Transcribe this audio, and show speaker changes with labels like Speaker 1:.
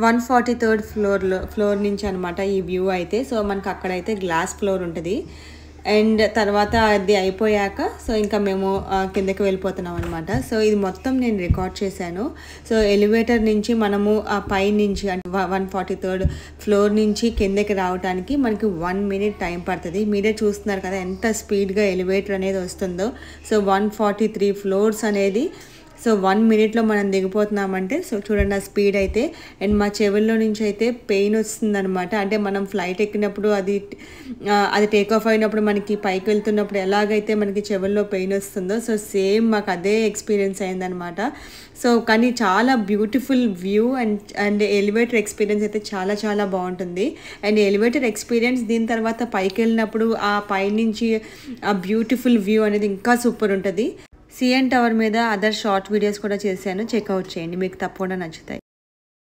Speaker 1: 143rd floor నుంచి అనమాట ఈ వ్యూ అయితే. సో మనకు అక్కడైతే గ్లాస్ ఫ్లోర్ ఉంటుంది. అండ్ తర్వాత అది అయిపోయాక సో ఇంకా మేము కిందకి వెళ్ళిపోతున్నాం అనమాట. సో ఇది మొత్తం నేను రికార్డ్ చేశాను. సో ఎలివేటర్ నుంచి మనము ఆ పై నుంచి అంటే 143rd ఫ్లోర్ నుంచి కిందకి రావడానికి మనకి 1 minute టైం పడుతుంది. మీరే చూస్తున్నారు కదా ఎంత స్పీడ్గా ఎలివేటర్ అనేది వస్తుందో. సో 143 ఫ్లోర్స్ అనేది సో 1 minute మనం దిగిపోతున్నామంటే సో చూడండి ఆ స్పీడ్ అయితే. అండ్ మా చెవుల్లో నుంచి అయితే పెయిన్ వస్తుందన్నమాట. అంటే మనం ఫ్లైట్ ఎక్కినప్పుడు అది టేక్ ఆఫ్ అయినప్పుడు మనకి పైకి వెళ్తున్నప్పుడు ఎలాగైతే మనకి చెవుల్లో పెయిన్ వస్తుందో సో సేమ్ మాకు అదే ఎక్స్పీరియన్స్ అయిందనమాట. సో కానీ చాలా beautiful view and elevator experience అయితే చాలా చాలా బాగుంటుంది. అండ్ ఎలివేటర్ ఎక్స్పీరియన్స్ దీని తర్వాత పైకి వెళ్ళినప్పుడు ఆ పైనుంచి ఆ బ్యూటిఫుల్ వ్యూ అనేది ఇంకా సూపర్ ఉంటుంది. CN టవర్ మీద అదర్ షార్ట్ వీడియోస్ కూడా చేశాను, చెక్అవుట్ చేయండి, మీకు తప్పకుండా నచ్చుతాయి.